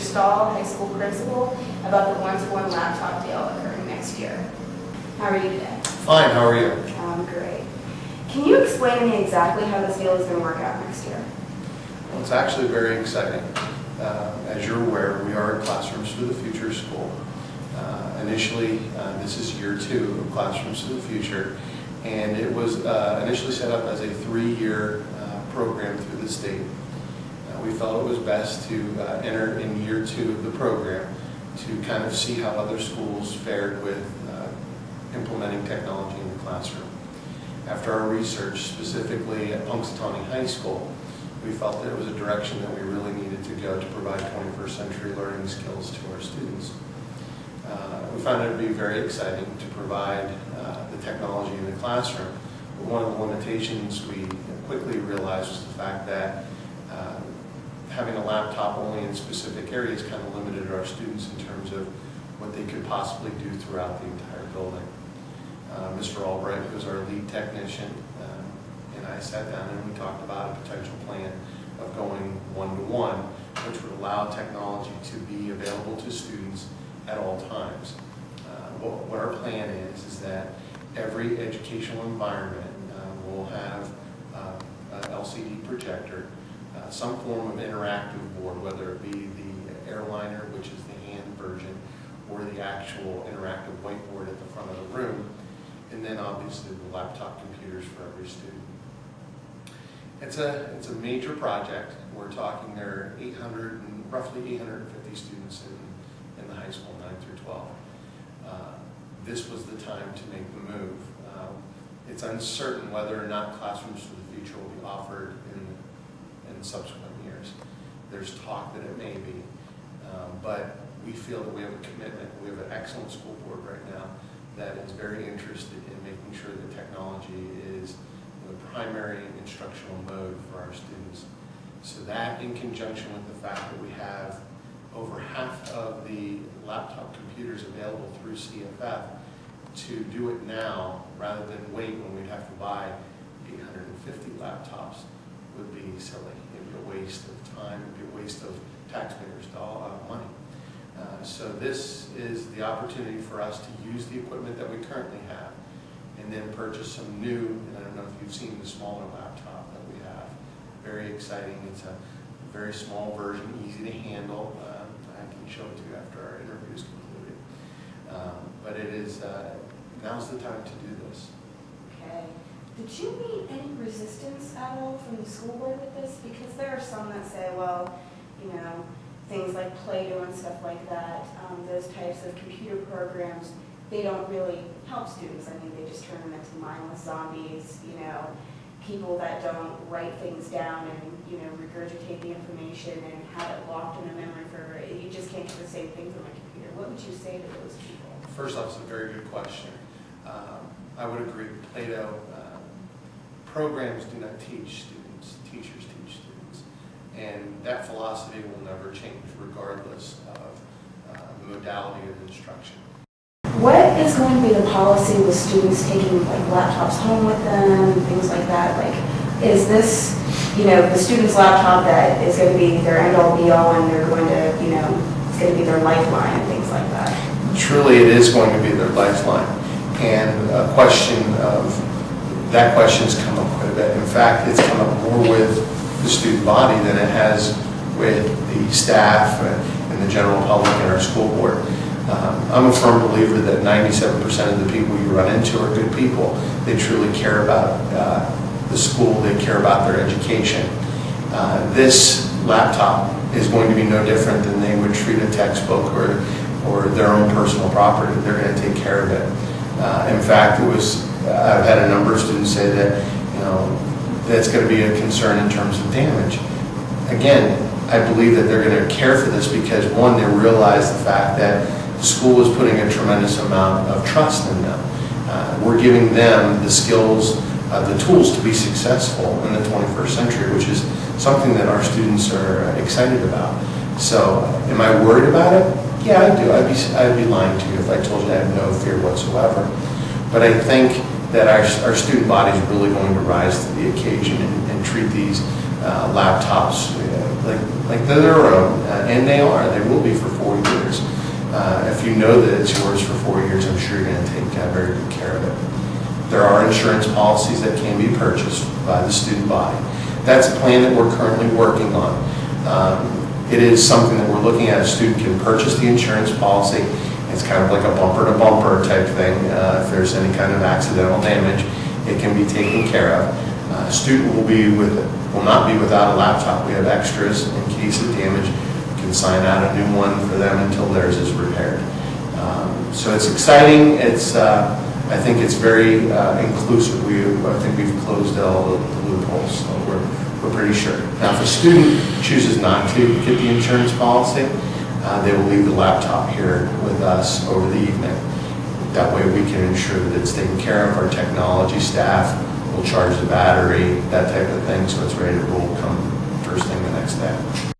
Stahl, high school principal, about the one-to-one laptop deal occurring next year. How are you today? Fine, how are you? Great. Can you explain to me exactly how this deal is going to work out next year? Well, it's actually very exciting. As you're aware, we are at Classrooms for the Future School. Initially, this is year 2 of Classrooms for the Future, and it was initially set up as a 3-year program through the state. We felt it was best to enter in year 2 of the program to kind of see how other schools fared with implementing technology in the classroom. After our research, specifically at Punxsutawney High School, we felt that it was a direction that we really needed to go to provide 21st century learning skills to our students. We found it to be very exciting to provide the technology in the classroom, but one of the limitations we quickly realized was the fact that having a laptop only in specific areas kind of limited our students in terms of what they could possibly do throughout the entire building. Mr. Albright, who was our lead technician, and I sat down and we talked about a potential plan of going one-to-one, which would allow technology to be available to students at all times. What our plan is that every educational environment will have an LCD projector, some form of interactive board, whether it be the airliner, which is the hand version, or the actual interactive whiteboard at the front of the room, and then obviously the laptop computers for every student. It's a major project. We're talking there are roughly 850 students in the high school, 9 through 12. This was the time to make the move. It's uncertain whether or not Classrooms for the Future will be offered in subsequent years. There's talk that it may be, but we feel that we have a commitment. We have an excellent school board right now that is very interested in making sure that technology is the primary instructional mode for our students. So that, in conjunction with the fact that we have over half of the laptop computers available through CFF, to do it now rather than wait when we'd have to buy 850 laptops would be silly. It'd be a waste of time, it'd be a waste of taxpayers' money. So this is the opportunity for us to use the equipment that we currently have and then purchase some new, and I don't know if you've seen the smaller laptop that we have. Very exciting. It's a very small version, easy to handle. I can show it to you after our interview is concluded. But it is, now's the time to do this. Okay. Did you meet any resistance at all from the school board with this? Because there are some that say, well, you know, things like Play-Doh and stuff like that, those types of computer programs, they don't really help students. I mean, they just turn them into mindless zombies, you know, people that don't write things down and, you know, regurgitate the information and have it locked in a memory forever. You just can't do the same thing from a computer. What would you say to those people? First off, it's a very good question. I would agree. Play-Doh programs do not teach students. Teachers teach students. And that philosophy will never change regardless of the modality of instruction. What is going to be the policy with students taking like laptops home with them, things like that? Like, is this, you know, the student's laptop that is going to be their end-all be-all and they're going to, you know, it's going to be their lifeline and things like that? Truly, it is going to be their lifeline. And a question of, that question has come up quite a bit. In fact, it's come up more with the student body than it has with the staff and the general public and our school board. I'm a firm believer that 97% of the people you run into are good people. They truly care about the school, they care about their education. This laptop is going to be no different than they would treat a textbook or their own personal property. They're going to take care of it. In fact, I've had a number of students say that, you know, that's going to be a concern in terms of damage. Again, I believe that they're going to care for this because, one, they realize the fact that the school is putting a tremendous amount of trust in them. We're giving them the skills, the tools to be successful in the 21st century, which is something that our students are excited about. So, am I worried about it? Yeah, I do. I'd be lying to you if I told you I have no fear whatsoever. But I think that our student body is really going to rise to the occasion and treat these laptops like they're their own, and they are. They will be for 4 years. If you know that it's yours for 4 years, I'm sure you're going to take very good care of it. There are insurance policies that can be purchased by the student body. That's a plan that we're currently working on. It is something that we're looking at. A student can purchase the insurance policy. It's kind of like a bumper-to-bumper type thing. If there's any kind of accidental damage, it can be taken care of. A student will not be without a laptop. We have extras in case of damage. We can sign out a new one for them until theirs is repaired. So it's exciting. I think it's very inclusive. I think we've closed all the loopholes, so we're pretty sure. Now, if a student chooses not to get the insurance policy, they will leave the laptop here with us over the evening. That way we can ensure that it's taken care of. Our technology staff will charge the battery, that type of thing, so it's ready to roll come first thing the next day.